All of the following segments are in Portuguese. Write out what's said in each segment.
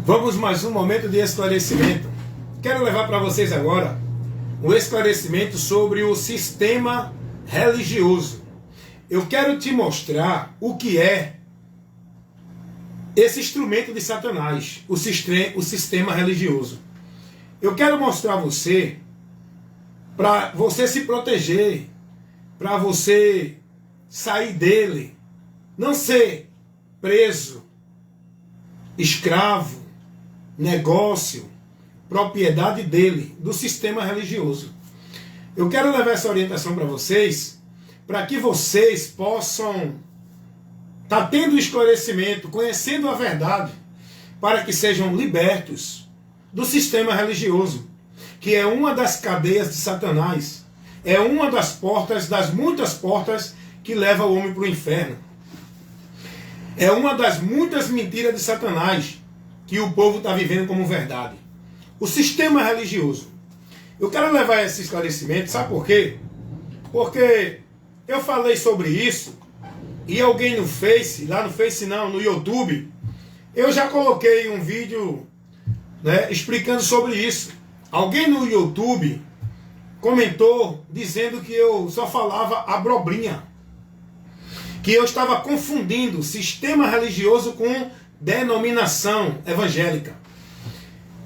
Vamos mais um momento de esclarecimento. Quero levar para vocês agora um esclarecimento sobre o sistema religioso. Eu quero te mostrar o que é esse instrumento de Satanás, o sistema religioso. Eu quero mostrar a você, para você se proteger, para você sair dele, não ser preso, escravo, negócio, propriedade dele, do sistema religioso. Eu quero levar essa orientação para vocês, para que vocês possam estar tendo esclarecimento, conhecendo a verdade, para que sejam libertos do sistema religioso, que é uma das cadeias de Satanás, é uma das portas, das muitas portas que leva o homem para o inferno. É uma das muitas mentiras de Satanás que o povo está vivendo como verdade. O sistema religioso. Eu quero levar esse esclarecimento, sabe por quê? Porque eu falei sobre isso e alguém no Face, lá no Face não, no YouTube, eu já coloquei um vídeo, explicando sobre isso. Alguém no YouTube comentou dizendo que eu só falava abobrinha, que eu estava confundindo sistema religioso com denominação evangélica.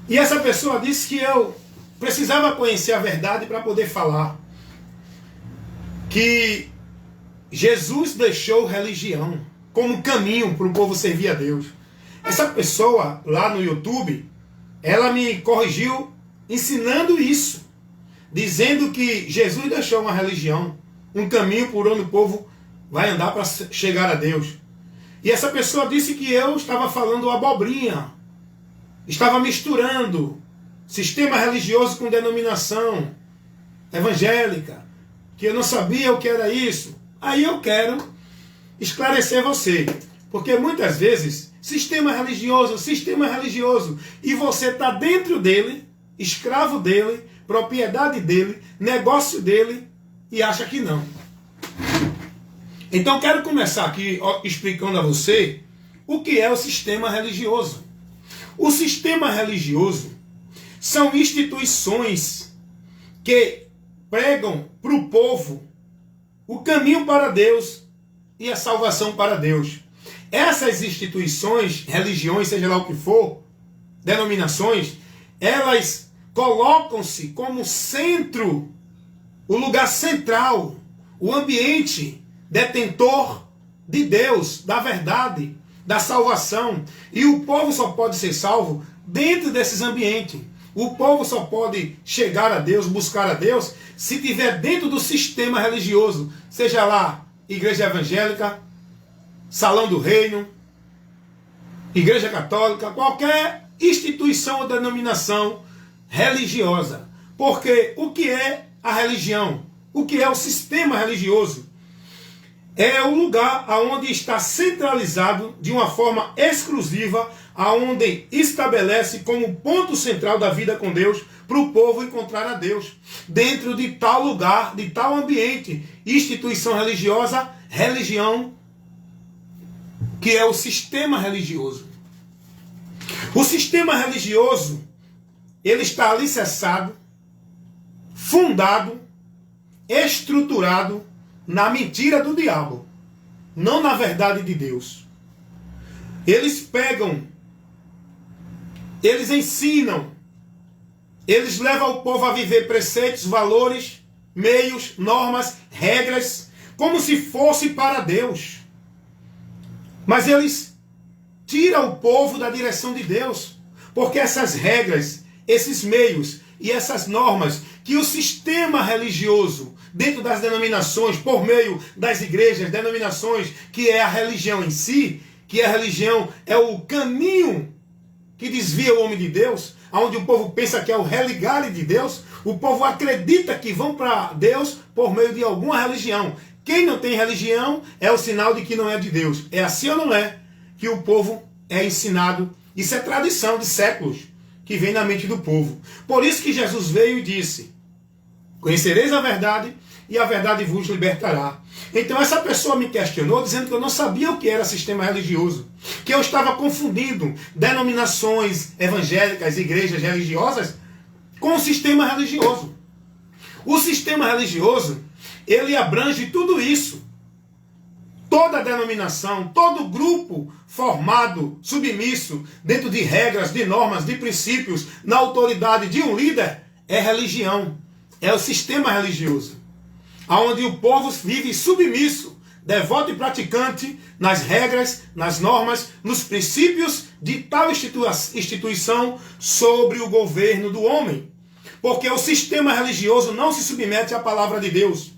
E essa pessoa disse que eu precisava conhecer a verdade para poder falar. Que Jesus deixou religião como caminho para o povo servir a Deus. Essa pessoa lá no YouTube, ela me corrigiu ensinando isso. Dizendo que Jesus deixou uma religião, um caminho por onde o povo vai andar para chegar a Deus. E essa pessoa disse que eu estava falando abobrinha, estava misturando sistema religioso com denominação evangélica, que eu não sabia o que era isso. Aí eu quero esclarecer você, porque muitas vezes sistema religioso, e você está dentro dele, escravo dele, propriedade dele, negócio dele, e acha que não. Então quero começar aqui explicando a você o que é o sistema religioso. O sistema religioso são instituições que pregam para o povo o caminho para Deus e a salvação para Deus. Essas instituições, religiões, seja lá o que for, denominações, elas colocam-se como centro, o lugar central, o ambiente detentor de Deus, da verdade, da salvação. E o povo só pode ser salvo dentro desses ambientes. O povo só pode chegar a Deus, buscar a Deus, se estiver dentro do sistema religioso, seja lá igreja evangélica, salão do reino, igreja católica, qualquer instituição ou denominação religiosa. Porque o que é a religião? O que é o sistema religioso? É o lugar onde está centralizado de uma forma exclusiva, aonde estabelece como ponto central da vida com Deus para o povo encontrar a Deus. Dentro de tal lugar, de tal ambiente, instituição religiosa, religião, que é o sistema religioso. O sistema religioso, ele está alicerçado, fundado, estruturado na mentira do diabo, não na verdade de Deus. Eles pegam, eles ensinam, eles levam o povo a viver preceitos, valores, meios, normas, regras, como se fosse para Deus. Mas eles tiram o povo da direção de Deus, porque essas regras, esses meios e essas normas que o sistema religioso, dentro das denominações, por meio das igrejas, denominações, que é a religião em si, que a religião é o caminho que desvia o homem de Deus, onde o povo pensa que é o religare de Deus, o povo acredita que vão para Deus por meio de alguma religião. Quem não tem religião é o sinal de que não é de Deus. É assim ou não é que o povo é ensinado? Isso é tradição de séculos que vem na mente do povo. Por isso que Jesus veio e disse: conhecereis a verdade, e a verdade vos libertará. Então essa pessoa me questionou dizendo que eu não sabia o que era sistema religioso, que eu estava confundindo denominações evangélicas, igrejas religiosas, com o sistema religioso. O sistema religioso, ele abrange tudo isso. Toda denominação, todo grupo formado, submisso, dentro de regras, de normas, de princípios, na autoridade de um líder, é religião. É o sistema religioso. Onde o povo vive submisso, devoto e praticante nas regras, nas normas, nos princípios de tal instituição sobre o governo do homem. Porque o sistema religioso não se submete à palavra de Deus.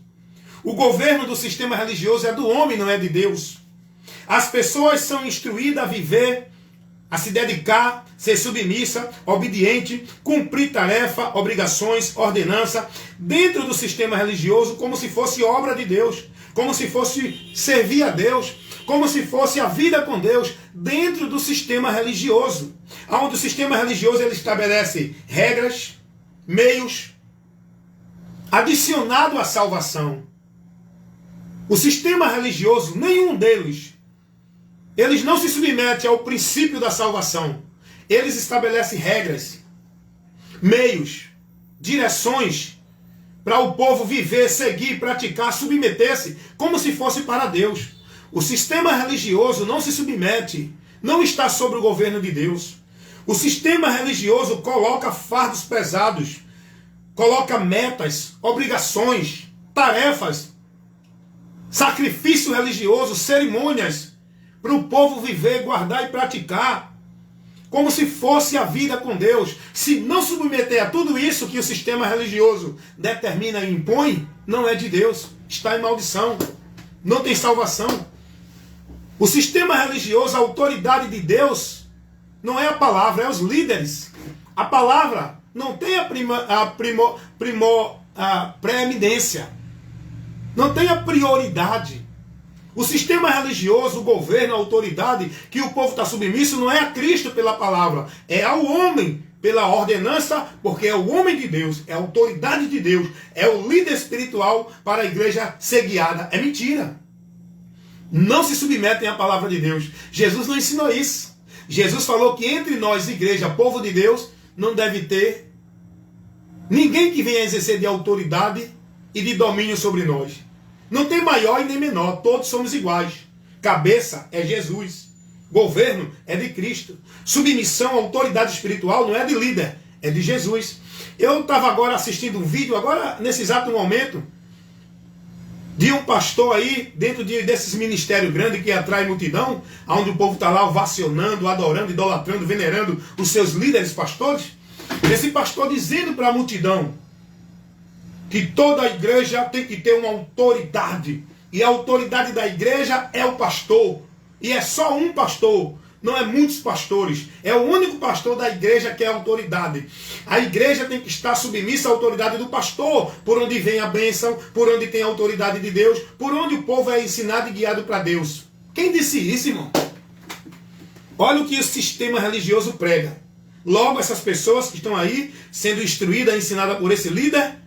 O governo do sistema religioso é do homem, não é de Deus. As pessoas são instruídas a viver, a se dedicar, ser submissa, obediente, cumprir tarefa, obrigações, ordenança, dentro do sistema religioso, como se fosse obra de Deus, como se fosse servir a Deus, como se fosse a vida com Deus, dentro do sistema religioso. Onde o sistema religioso ele estabelece regras, meios, adicionado à salvação. O sistema religioso, nenhum deles, eles não se submetem ao princípio da salvação. Eles estabelecem regras, meios, direções para o povo viver, seguir, praticar, submeter-se como se fosse para Deus. O sistema religioso não se submete, não está sob o governo de Deus. O sistema religioso coloca fardos pesados, coloca metas, obrigações, tarefas, sacrifício religioso, cerimônias, para o povo viver, guardar e praticar, como se fosse a vida com Deus. Se não submeter a tudo isso que o sistema religioso determina e impõe, não é de Deus, está em maldição, não tem salvação. O sistema religioso, a autoridade de Deus, não é a palavra, é os líderes. A palavra não tem a preeminência, não tem a prioridade. O sistema religioso, o governo, a autoridade que o povo está submisso não é a Cristo pela palavra, é ao homem pela ordenança, porque é o homem de Deus, é a autoridade de Deus, é o líder espiritual para a igreja ser guiada. É mentira. Não se submetem à palavra de Deus. Jesus não ensinou isso. Jesus falou que entre nós, igreja, povo de Deus, não deve ter ninguém que venha exercer de autoridade e de domínio sobre nós. Não tem maior e nem menor, todos somos iguais. Cabeça é Jesus, governo é de Cristo, submissão à autoridade espiritual não é de líder, é de Jesus. Eu estava agora assistindo um vídeo, agora nesse exato momento, de um pastor aí, dentro desses ministérios grandes que atrai multidão, onde o povo está lá ovacionando, adorando, idolatrando, venerando os seus líderes pastores. Esse pastor dizendo para a multidão que toda a igreja tem que ter uma autoridade. E a autoridade da igreja é o pastor. E é só um pastor, não é muitos pastores. É o único pastor da igreja que é a autoridade. A igreja tem que estar submissa à autoridade do pastor, por onde vem a bênção, por onde tem a autoridade de Deus, por onde o povo é ensinado e guiado para Deus. Quem disse isso, irmão? Olha o que o sistema religioso prega. Logo, essas pessoas que estão aí, sendo instruídas, ensinadas por esse líder,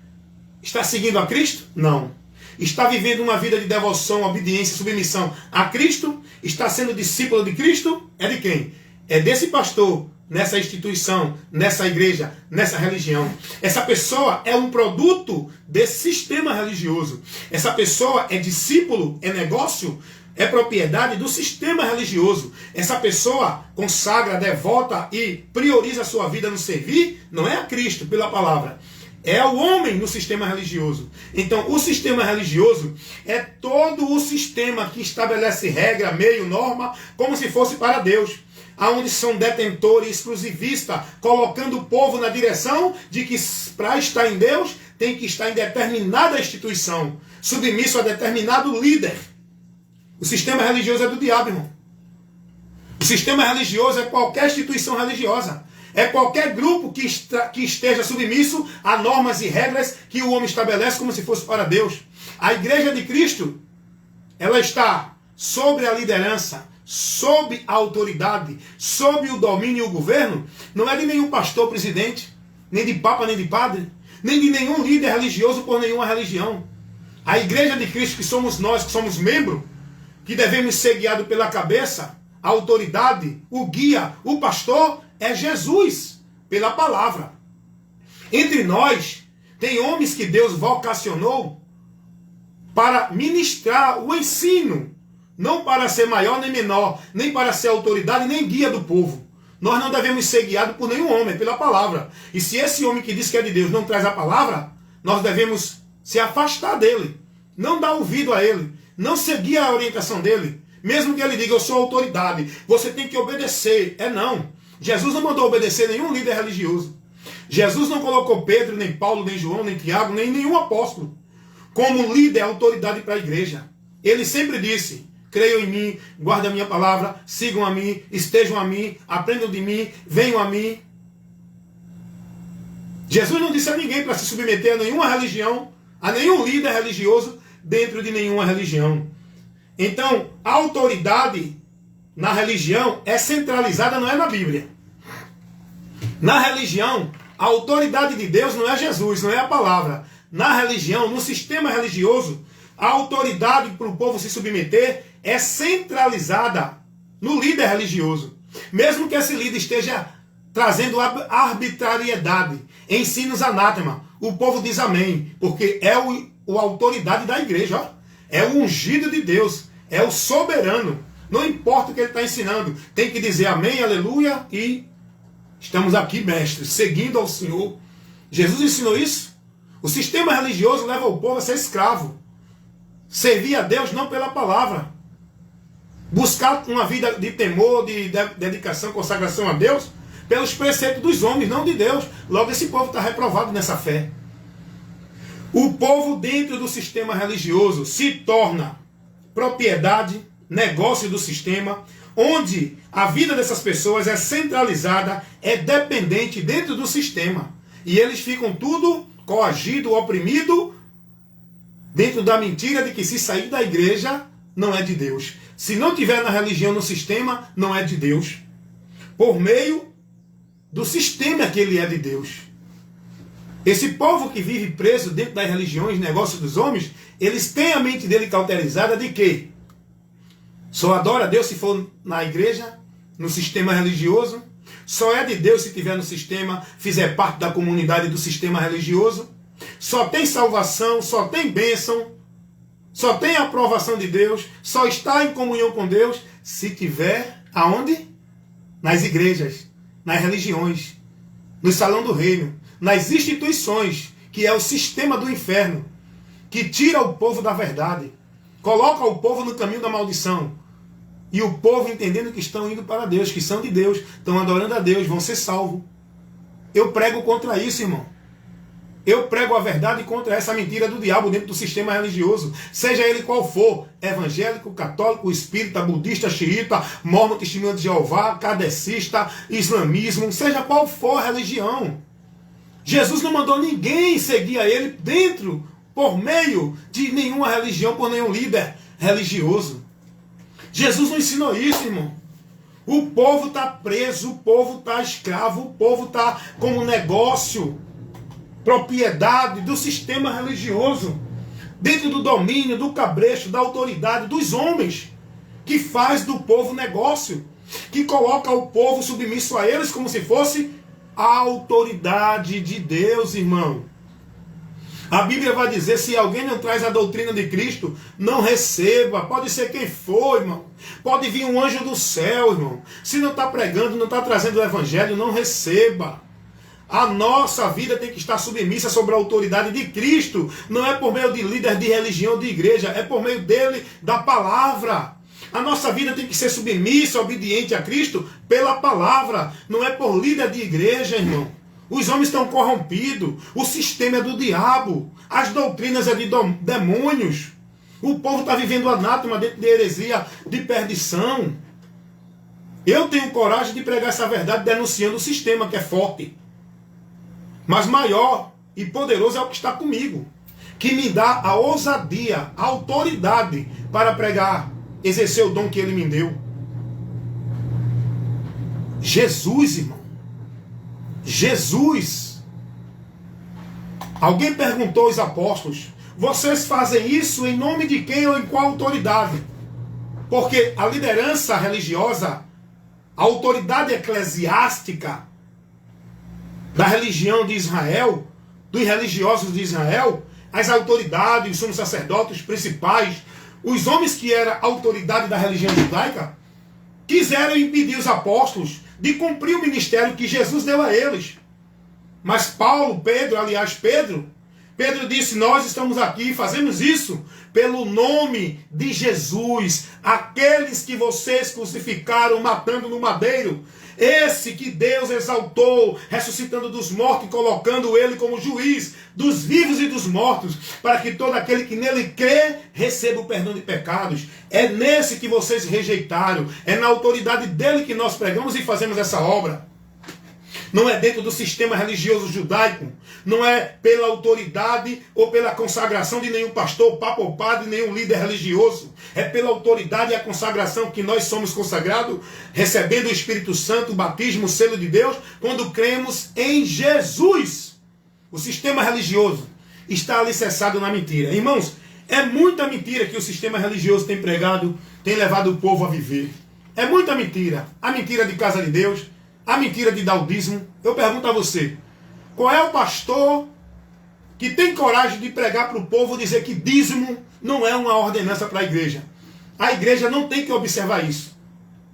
está seguindo a Cristo? Não. Está vivendo uma vida de devoção, obediência, submissão a Cristo? Está sendo discípulo de Cristo? É de quem? É desse pastor, nessa instituição, nessa igreja, nessa religião. Essa pessoa é um produto desse sistema religioso. Essa pessoa é discípulo, é negócio, é propriedade do sistema religioso. Essa pessoa consagra, devota e prioriza a sua vida no servir, não é a Cristo, pela palavra. É o homem no sistema religioso. Então, o sistema religioso é todo o sistema que estabelece regra, meio, norma, como se fosse para Deus. Onde são detentores exclusivistas, colocando o povo na direção de que para estar em Deus, tem que estar em determinada instituição, submisso a determinado líder. O sistema religioso é do diabo, irmão. O sistema religioso é qualquer instituição religiosa. É qualquer grupo que esteja submisso a normas e regras que o homem estabelece como se fosse para Deus. A igreja de Cristo, ela está sobre a liderança, sob a autoridade, sob o domínio e o governo, não é de nenhum pastor presidente, nem de papa, nem de padre, nem de nenhum líder religioso por nenhuma religião. A igreja de Cristo, que somos nós, que somos membros, que devemos ser guiados pela cabeça, a autoridade, o guia, o pastor, é Jesus, pela palavra. Entre nós, tem homens que Deus vocacionou para ministrar o ensino, não para ser maior nem menor, nem para ser autoridade, nem guia do povo. Nós não devemos ser guiados por nenhum homem, pela palavra. E se esse homem que diz que é de Deus não traz a palavra, nós devemos se afastar dele, não dar ouvido a ele, não seguir a orientação dele. Mesmo que ele diga, eu sou autoridade, você tem que obedecer. Não. Jesus não mandou obedecer nenhum líder religioso. Jesus não colocou Pedro, nem Paulo, nem João, nem Tiago, nem nenhum apóstolo como líder, autoridade para a igreja. Ele sempre disse, creiam em mim, guardem a minha palavra, sigam a mim, estejam a mim, aprendam de mim, venham a mim. Jesus não disse a ninguém para se submeter a nenhuma religião, a nenhum líder religioso dentro de nenhuma religião. Então, a autoridade na religião é centralizada, não é na Bíblia. Na religião, a autoridade de Deus não é Jesus, não é a palavra. Na religião, no sistema religioso, a autoridade para o povo se submeter é centralizada no líder religioso. Mesmo que esse líder esteja trazendo arbitrariedade, ensinos anátema, o povo diz amém, porque é a autoridade da igreja, ó. É o ungido de Deus, é o soberano. Não importa o que ele está ensinando, tem que dizer amém, aleluia, e estamos aqui, mestre, seguindo ao Senhor. Jesus ensinou isso. O sistema religioso leva o povo a ser escravo. Servir a Deus não pela palavra. Buscar uma vida de temor, de dedicação, consagração a Deus, pelos preceitos dos homens, não de Deus. Logo esse povo está reprovado nessa fé. O povo dentro do sistema religioso se torna propriedade, negócio do sistema, onde a vida dessas pessoas é centralizada, é dependente dentro do sistema. E eles ficam tudo coagido, oprimido, dentro da mentira de que se sair da igreja, não é de Deus. Se não tiver na religião, no sistema, não é de Deus. Por meio do sistema que ele é de Deus. Esse povo que vive preso dentro das religiões, negócios dos homens, eles têm a mente dele cauterizada de que só adora a Deus se for na igreja, no sistema religioso. Só é de Deus se estiver no sistema, fizer parte da comunidade do sistema religioso. Só tem salvação, só tem bênção, só tem aprovação de Deus, só está em comunhão com Deus se tiver aonde? Nas igrejas, nas religiões, no salão do reino, nas instituições, que é o sistema do inferno, que tira o povo da verdade, coloca o povo no caminho da maldição. E o povo entendendo que estão indo para Deus, que são de Deus, estão adorando a Deus, vão ser salvos. Eu prego contra isso, irmão. Eu prego a verdade contra essa mentira do diabo dentro do sistema religioso. Seja ele qual for, evangélico, católico, espírita, budista, xiita, mormon, testemunho de Jeová, kardecista, islamismo, seja qual for a religião. Jesus não mandou ninguém seguir a ele dentro, por meio de nenhuma religião, por nenhum líder religioso. Jesus não ensinou isso, irmão. O povo está preso, o povo está escravo, o povo está como negócio, propriedade do sistema religioso, dentro do domínio, do cabresto, da autoridade dos homens, que faz do povo negócio, que coloca o povo submisso a eles como se fosse a autoridade de Deus, irmão. A Bíblia vai dizer, se alguém não traz a doutrina de Cristo, não receba. Pode ser quem for, irmão. Pode vir um anjo do céu, irmão. Se não está pregando, não está trazendo o evangelho, não receba. A nossa vida tem que estar submissa sobre a autoridade de Cristo. Não é por meio de líder de religião, de igreja. É por meio dele, da palavra. A nossa vida tem que ser submissa, obediente a Cristo pela palavra. Não é por líder de igreja, irmão. Os homens estão corrompidos. O sistema é do diabo. As doutrinas é de demônios. O povo está vivendo anátema dentro de heresia, de perdição. Eu tenho coragem de pregar essa verdade denunciando o sistema que é forte. Mas maior e poderoso é o que está comigo. Que me dá a ousadia, a autoridade para pregar, exercer o dom que ele me deu. Jesus, irmão. Jesus. Alguém perguntou aos apóstolos, vocês fazem isso em nome de quem ou em qual autoridade? Porque a liderança religiosa, a autoridade eclesiástica da religião de Israel, dos religiosos de Israel, as autoridades, os sumos sacerdotes, os principais, os homens que eram autoridade da religião judaica, quiseram impedir os apóstolos de cumprir o ministério que Jesus deu a eles. Mas Pedro disse, nós estamos aqui, fazemos isso pelo nome de Jesus, aqueles que vocês crucificaram, matando no madeiro, esse que Deus exaltou, ressuscitando dos mortos e colocando ele como juiz dos vivos e dos mortos, para que todo aquele que nele crê receba o perdão de pecados. É nesse que vocês rejeitaram, é na autoridade dele que nós pregamos e fazemos essa obra. Não é dentro do sistema religioso judaico, não é pela autoridade ou pela consagração de nenhum pastor, papa ou padre, nenhum líder religioso. É pela autoridade e a consagração que nós somos consagrados, recebendo o Espírito Santo, o batismo, o selo de Deus, quando cremos em Jesus. O sistema religioso está alicerçado na mentira. Irmãos, é muita mentira que o sistema religioso tem pregado, tem levado o povo a viver. É muita mentira. A mentira de casa de Deus, a mentira de daudismo. Eu pergunto a você, qual é o pastor que tem coragem de pregar para o povo, dizer que dízimo não é uma ordenança para a igreja? A igreja não tem que observar isso.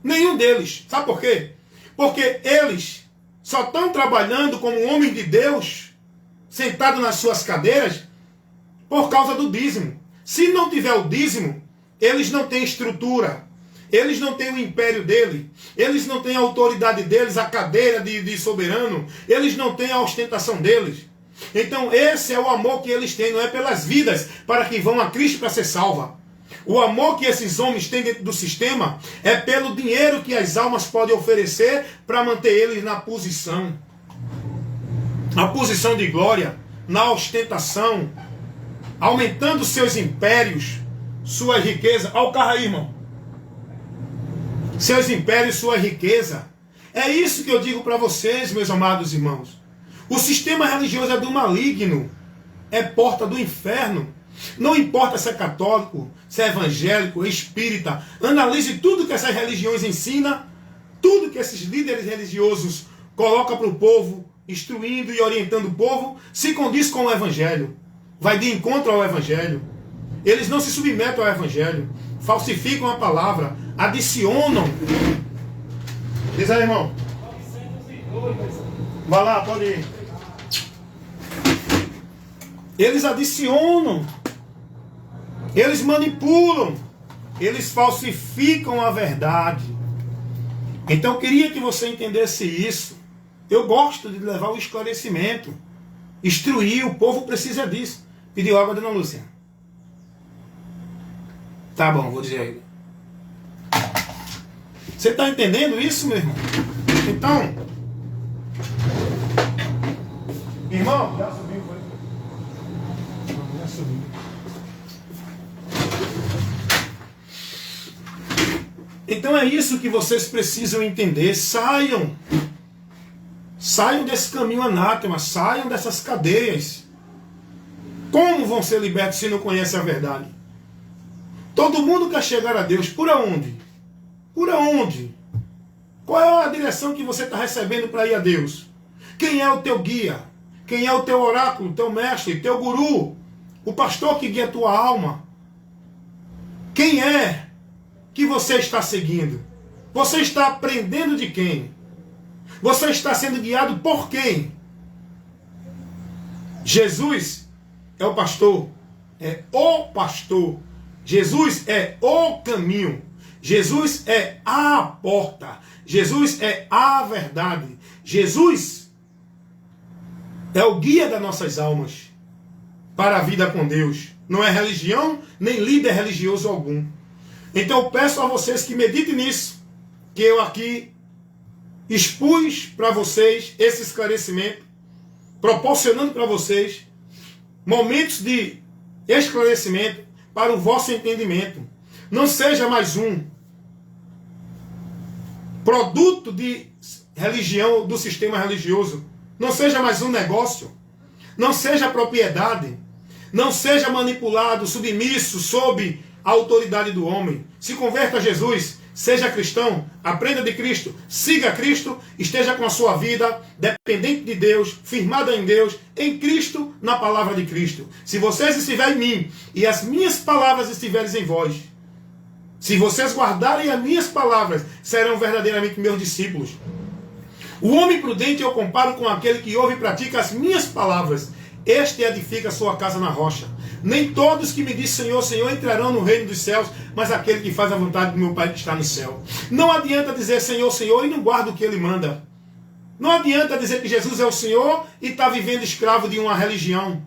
Nenhum deles. Sabe por quê? Porque eles só estão trabalhando como homens de Deus, sentados nas suas cadeiras, por causa do dízimo. Se não tiver o dízimo, eles não têm estrutura. Eles não têm o império dele, eles não têm a autoridade deles, a cadeira de soberano, eles não têm a ostentação deles. Então esse é o amor que eles têm, não é pelas vidas para que vão a Cristo para ser salva. O amor que esses homens têm dentro do sistema é pelo dinheiro que as almas podem oferecer para manter eles na posição. A posição de glória, na ostentação, aumentando seus impérios, sua riqueza. Olha o carro aí, irmão. Seus impérios, sua riqueza. É isso que eu digo para vocês, meus amados irmãos. O sistema religioso é do maligno. É porta do inferno. Não importa se é católico, se é evangélico, espírita. Analise tudo que essas religiões ensinam. Tudo que esses líderes religiosos colocam para o povo, instruindo e orientando o povo, se condiz com o evangelho. Vai de encontro ao evangelho. Eles não se submetem ao evangelho. Falsificam a palavra. Adicionam. Diz aí, irmão. Vai lá, pode ir. Eles adicionam. Eles manipulam. Eles falsificam a verdade. Então eu queria que você entendesse isso. Eu gosto de levar o esclarecimento. Instruir, o povo precisa disso. Pediu água, dona Lúcia? Tá bom, vou dizer aí. Você está entendendo isso, meu irmão? Então, irmão, já subiu, foi? Já subiu. Então é isso que vocês precisam entender. Saiam desse caminho anátema, saiam dessas cadeias. Como vão ser libertos se não conhecem a verdade? Todo mundo quer chegar a Deus. Por onde? Por onde? Qual é a direção que você está recebendo para ir a Deus? Quem é o teu guia? Quem é o teu oráculo, teu mestre, teu guru? O pastor que guia a tua alma? Quem é que você está seguindo? Você está aprendendo de quem? Você está sendo guiado por quem? Jesus é o pastor. É o pastor. Jesus é o caminho. Jesus é a porta. Jesus é a verdade. Jesus é o guia das nossas almas para a vida com Deus. Não é religião, nem líder religioso algum. Então eu peço a vocês que meditem nisso, que eu aqui expus para vocês esse esclarecimento, proporcionando para vocês momentos de esclarecimento para o vosso entendimento. Não seja mais um produto de religião, do sistema religioso. Não seja mais um negócio. Não seja propriedade. Não seja manipulado, submisso, sob a autoridade do homem. Se converta a Jesus, seja cristão, aprenda de Cristo, siga Cristo, esteja com a sua vida dependente de Deus, firmada em Deus, em Cristo, na palavra de Cristo. Se vocês estiverem em mim e as minhas palavras estiverem em vós, se vocês guardarem as minhas palavras, serão verdadeiramente meus discípulos. O homem prudente eu comparo com aquele que ouve e pratica as minhas palavras. Este edifica a sua casa na rocha. Nem todos que me dizem Senhor, Senhor entrarão no reino dos céus, mas aquele que faz a vontade do meu Pai que está no céu. Não adianta dizer Senhor, Senhor e não guarda o que Ele manda. Não adianta dizer que Jesus é o Senhor e está vivendo escravo de uma religião.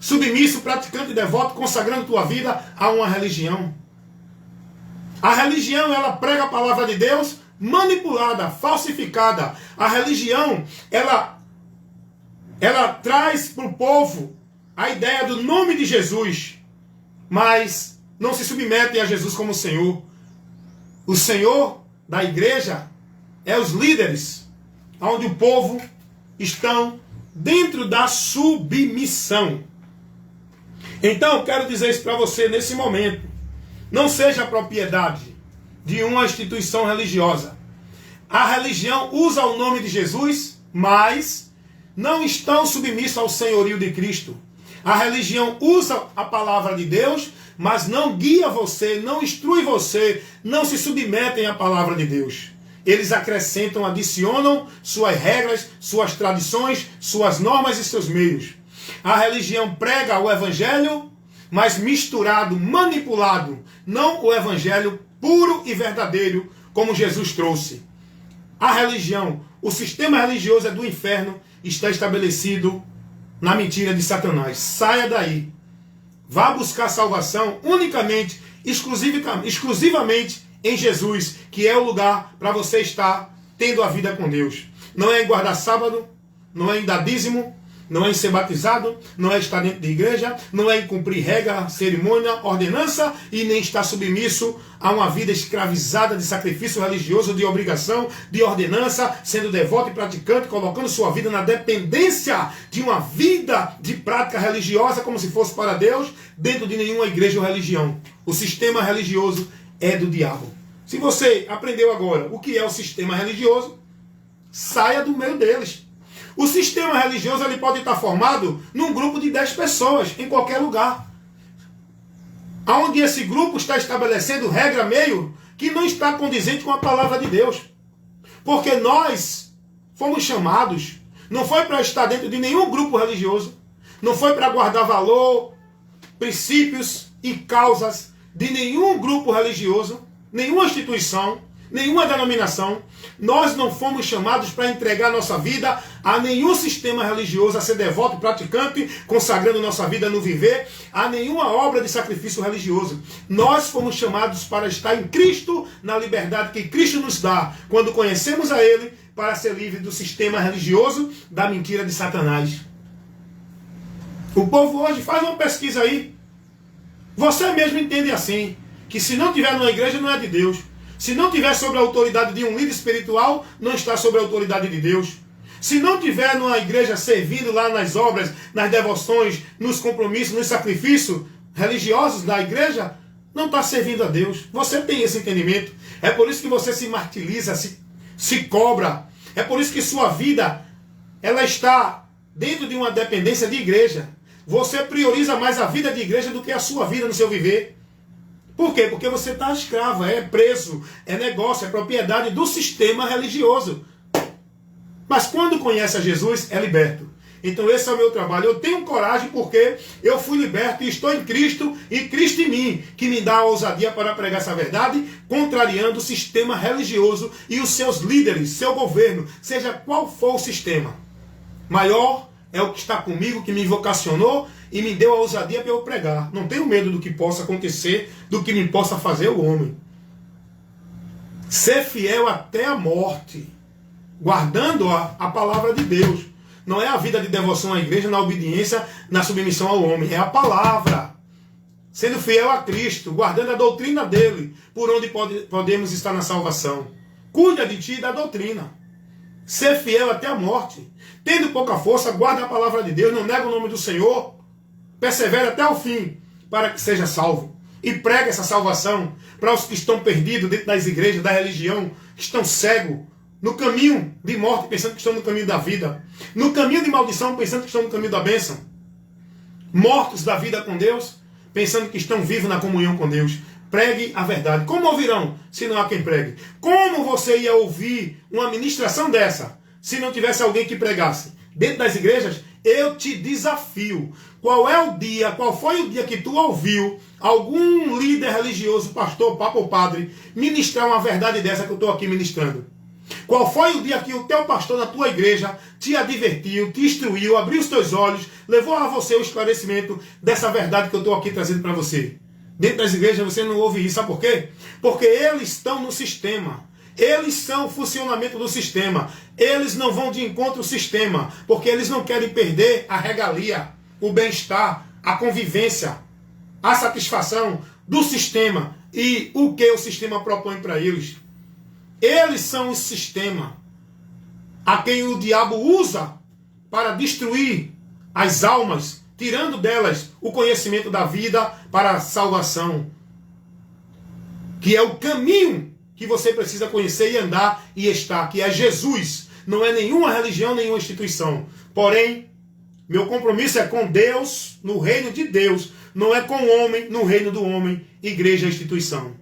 Submisso, praticante e devoto, consagrando tua vida a uma religião. A religião, ela prega a palavra de Deus manipulada, falsificada. A religião, ela traz para o povo a ideia do nome de Jesus, mas não se submetem a Jesus como Senhor. O Senhor da igreja é os líderes, onde o povo estão dentro da submissão. Então, quero dizer isso para você nesse momento. Não seja propriedade de uma instituição religiosa. A religião usa o nome de Jesus, mas não estão submissos ao senhorio de Cristo. A religião usa a palavra de Deus, mas não guia você, não instrui você, não se submetem à palavra de Deus. Eles acrescentam, adicionam suas regras, suas tradições, suas normas e seus meios. A religião prega o evangelho, mas misturado, manipulado, não o evangelho puro e verdadeiro, como Jesus trouxe. A religião, o sistema religioso é do inferno, está estabelecido na mentira de Satanás. Saia daí. Vá buscar salvação unicamente, exclusivamente em Jesus, que é o lugar para você estar tendo a vida com Deus. Não é em guardar sábado, não é em dar dízimo, não é em ser batizado, não é estar dentro de igreja, não é em cumprir regra, cerimônia, ordenança e nem estar submisso a uma vida escravizada de sacrifício religioso, de obrigação, de ordenança, sendo devoto e praticante, colocando sua vida na dependência de uma vida de prática religiosa como se fosse para Deus, dentro de nenhuma igreja ou religião. O sistema religioso é do diabo. Se você aprendeu agora o que é o sistema religioso, saia do meio deles. O sistema religioso ele pode estar formado num grupo de 10 pessoas, em qualquer lugar. Onde esse grupo está estabelecendo regra meio que não está condizente com a palavra de Deus. Porque nós fomos chamados, não foi para estar dentro de nenhum grupo religioso, não foi para guardar valor, princípios e causas de nenhum grupo religioso, nenhuma instituição, nenhuma denominação. Nós não fomos chamados para entregar nossa vida a nenhum sistema religioso, a ser devoto, praticante, consagrando nossa vida no viver, a nenhuma obra de sacrifício religioso. Nós fomos chamados para estar em Cristo, na liberdade que Cristo nos dá, quando conhecemos a Ele, para ser livre do sistema religioso, da mentira de Satanás. O povo hoje faz uma pesquisa aí. Você mesmo entende assim, que se não tiver numa igreja não é de Deus. Se não tiver sob a autoridade de um líder espiritual, não está sob a autoridade de Deus. Se não tiver numa igreja servindo lá nas obras, nas devoções, nos compromissos, nos sacrifícios religiosos da igreja, não está servindo a Deus. Você tem esse entendimento. É por isso que você se martiriza, se cobra. É por isso que sua vida ela está dentro de uma dependência de igreja. Você prioriza mais a vida de igreja do que a sua vida no seu viver. Por quê? Porque você está escravo, é preso, é negócio, é propriedade do sistema religioso. Mas quando conhece a Jesus, é liberto. Então esse é o meu trabalho. Eu tenho coragem porque eu fui liberto e estou em Cristo e Cristo em mim, que me dá a ousadia para pregar essa verdade, contrariando o sistema religioso e os seus líderes, seu governo, seja qual for o sistema. Maior é o que está comigo, que me vocacionou e me deu a ousadia para eu pregar. Não tenho medo do que possa acontecer, do que me possa fazer o homem. Ser fiel até a morte, guardando a palavra de Deus. Não é a vida de devoção à igreja, na obediência, na submissão ao homem. É a palavra. Sendo fiel a Cristo, guardando a doutrina dele, por onde podemos estar na salvação. Cuida de ti e da doutrina. Ser fiel até a morte. Tendo pouca força, guarda a palavra de Deus, não nega o nome do Senhor. persevere até o fim, para que seja salvo. E pregue essa salvação para os que estão perdidos dentro das igrejas, da religião, que estão cegos, no caminho de morte, pensando que estão no caminho da vida, no caminho de maldição, pensando que estão no caminho da bênção, mortos da vida com Deus, pensando que estão vivos na comunhão com Deus. Pregue a verdade. Como ouvirão, se não há quem pregue? Como você ia ouvir uma ministração dessa, se não tivesse alguém que pregasse? Dentro das igrejas, eu te desafio. Qual é o dia, qual foi o dia que tu ouviu algum líder religioso, pastor, papa ou padre, ministrar uma verdade dessa que eu estou aqui ministrando? Qual foi o dia que o teu pastor na tua igreja te advertiu, te instruiu, abriu os teus olhos, levou a você o esclarecimento dessa verdade que eu estou aqui trazendo para você? Dentro das igrejas você não ouve isso, sabe por quê? Porque eles estão no sistema. Eles são o funcionamento do sistema. Eles não vão de encontro ao sistema, porque eles não querem perder a regalia, o bem-estar, a convivência, a satisfação do sistema e o que o sistema propõe para eles. Eles são o sistema a quem o diabo usa para destruir as almas, tirando delas o conhecimento da vida para a salvação, que é o caminho que você precisa conhecer e andar e estar, que é Jesus. Não é nenhuma religião, nenhuma instituição. Porém, meu compromisso é com Deus, no reino de Deus. Não é com o homem, no reino do homem, igreja, instituição.